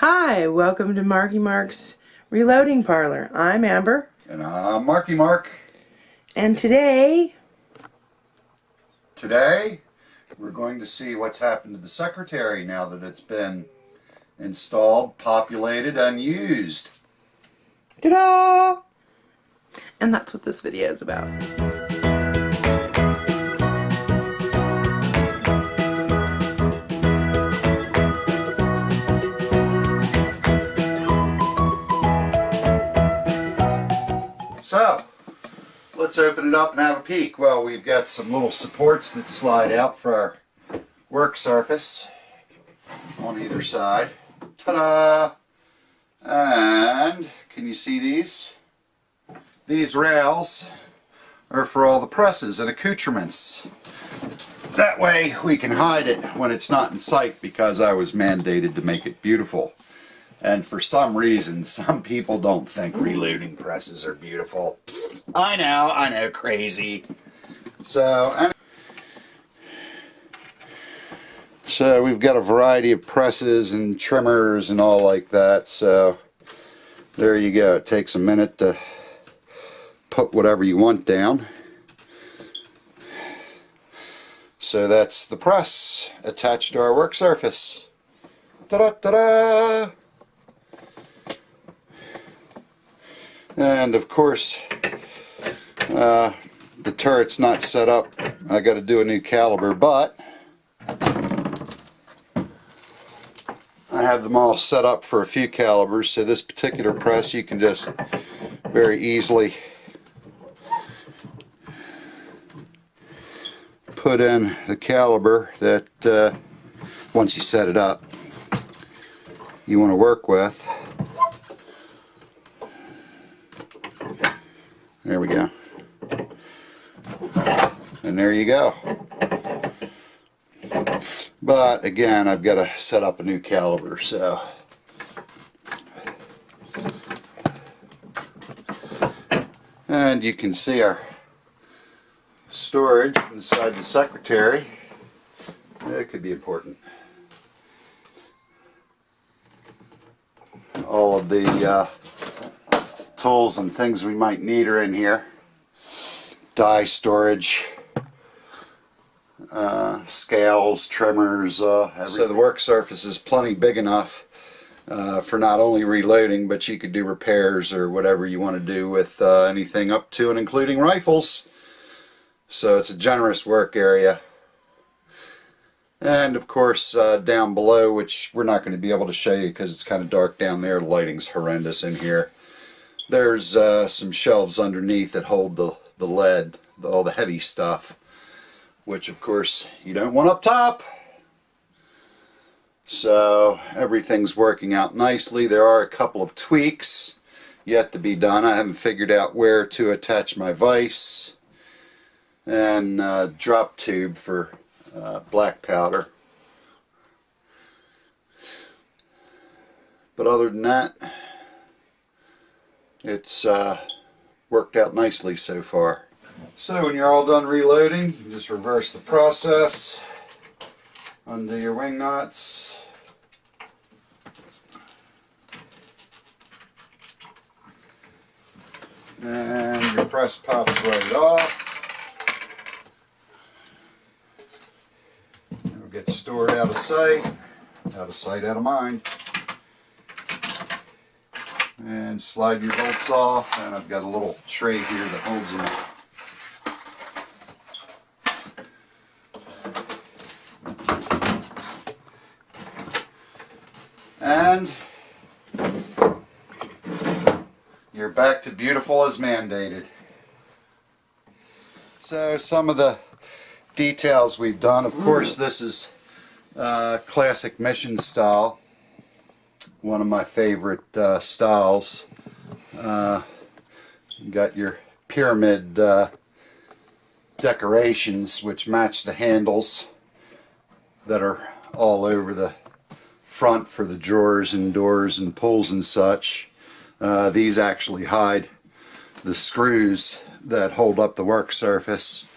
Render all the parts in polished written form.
Hi, welcome to Marky Mark's Reloading Parlor. I'm Amber. And I'm Marky Mark. And today we're going to see what's happened to the secretary now that it's been installed, populated, and used. ta-da! And that's what this video is about. So, let's open it up and have a peek. Well, we've got some little supports that slide out for our work surface on either side. Ta-da! And can you see these? These rails are for all the presses and accoutrements. That way we can hide it when it's not in sight, because I was mandated to make it beautiful. And for some reason, some people don't think reloading presses are beautiful. I know, crazy. So we've got a variety of presses and trimmers and all like that. So there you go. It takes a minute to put whatever you want down. So that's the press attached to our work surface. Ta-da, ta-da! And of course, the turret's not set up. I got to do a new caliber, but I have them all set up for a few calibers. So this particular press, you can just very easily put in the caliber that once you set it up, you want to work with. There we go. And there you go. But again, I've got to set up a new caliber, so and you can see our storage inside the secretary. It could be important. All of the tools and things we might need are in here. Die storage, scales, trimmers, everything. So the work surface is plenty big enough for not only reloading, but you could do repairs or whatever you want to do with anything up to and including rifles. So it's a generous work area. And of course down below, which we're not going to be able to show you because it's kind of dark down there, the lighting's horrendous in here. There's some shelves underneath that hold the lead, all the heavy stuff, which of course you don't want up top. So everything's working out nicely. There are a couple of tweaks yet to be done. I haven't figured out where to attach my vise and drop tube for black powder. But other than that, it's worked out nicely so far. So when you're all done reloading, you just reverse the process, undo your wing nuts, and your press pops right off. It'll get stored out of sight, out of mind. And slide your bolts off, and I've got a little tray here that holds them. And you're back to beautiful as mandated. So some of the details we've done, of course this is classic mission style. One of my favorite styles. You got your pyramid decorations which match the handles that are all over the front for the drawers and doors and pulls and such. These actually hide the screws that hold up the work surface.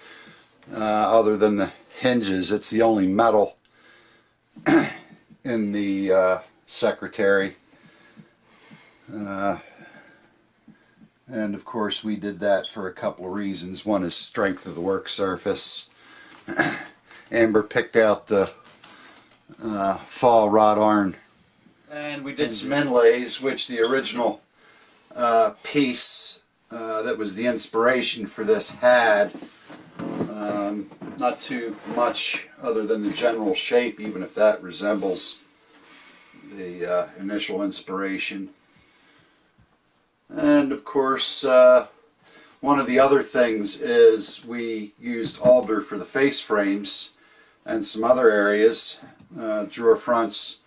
Other than the hinges, it's the only metal in the secretary. And of course we did that for a couple of reasons. One is strength of the work surface. Amber picked out the fall wrought iron. And we did some inlays, which the original piece that was the inspiration for this had. Not too much other than the general shape, even if that resembles the initial inspiration. And of course, one of the other things is we used alder for the face frames and some other areas, drawer fronts,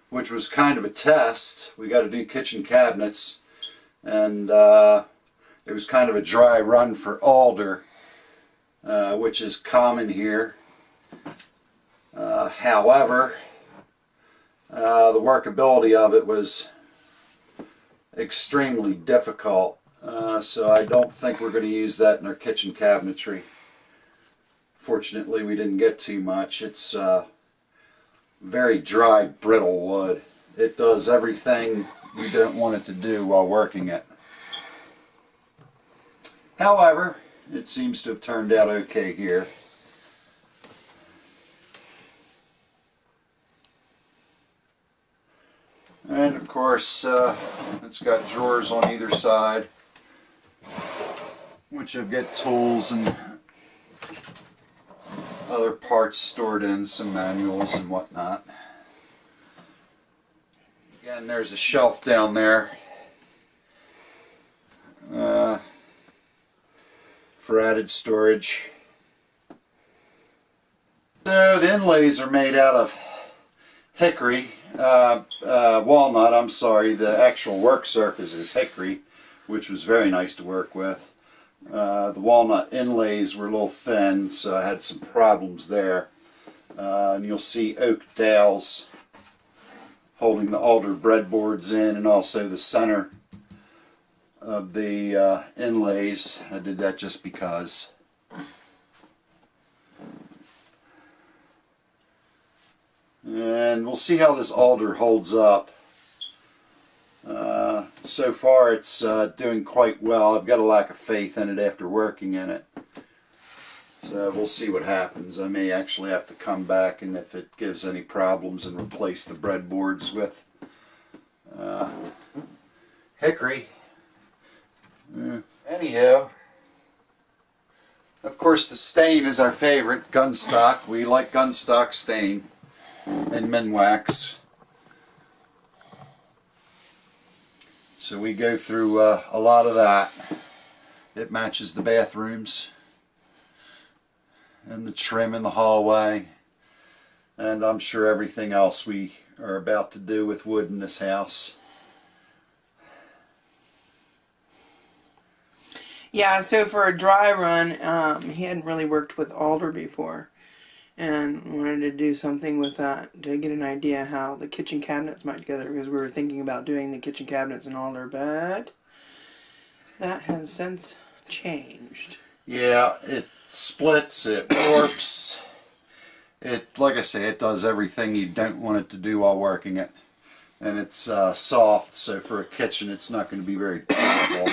which was kind of a test. We got to do kitchen cabinets, and it was kind of a dry run for alder, which is common here. However, the workability of it was extremely difficult, so I don't think we're going to use that in our kitchen cabinetry. Fortunately, we didn't get too much. It's very dry, brittle wood. It does everything you don't want it to do while working it. However, it seems to have turned out okay here. And of course, it's got drawers on either side, which have got tools and other parts stored in, some manuals and whatnot. Again, there's a shelf down there for added storage. So the inlays are made out of hickory, walnut, I'm sorry. The actual work surface is hickory, which was very nice to work with. The walnut inlays were a little thin, so I had some problems there. And you'll see oak dowels holding the alder breadboards in, and also the center of the inlays. I did that just because. And we'll see how this alder holds up. So far it's doing quite well. I've got a lack of faith in it after working in it. So we'll see what happens. I may actually have to come back, and if it gives any problems, and replace the breadboards with hickory. Anyhow, of course the stain is our favorite, gunstock. We like gunstock stain and Minwax. So we go through a lot of that. It matches the bathrooms and the trim in the hallway, and I'm sure everything else we are about to do with wood in this house. Yeah, so for a dry run, he hadn't really worked with alder before, and wanted to do something with that to get an idea how the kitchen cabinets might together, because we were thinking about doing the kitchen cabinets in alder, but that has since changed. Yeah, it splits, it warps. It, like I say, it does everything you don't want it to do while working it. And it's soft, so for a kitchen it's not going to be very durable.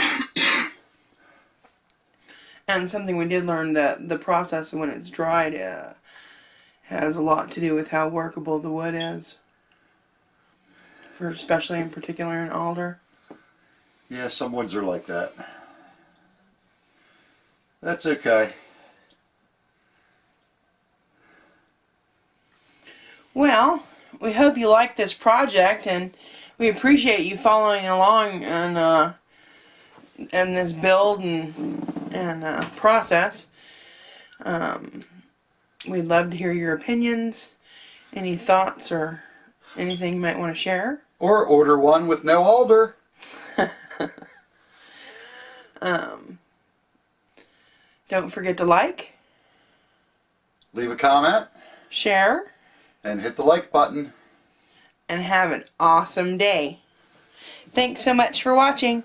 And something we did learn, that the process when it's dried has a lot to do with how workable the wood is, for especially in particular in alder. Yeah, some woods are like that. That's okay. Well, we hope you like this project, and we appreciate you following along in this build and process. We'd love to hear your opinions, any thoughts, or anything you might want to share. Or order one with no alder. Don't forget to like, Leave a comment, share, and hit the like button. and have an awesome day. Thanks so much for watching.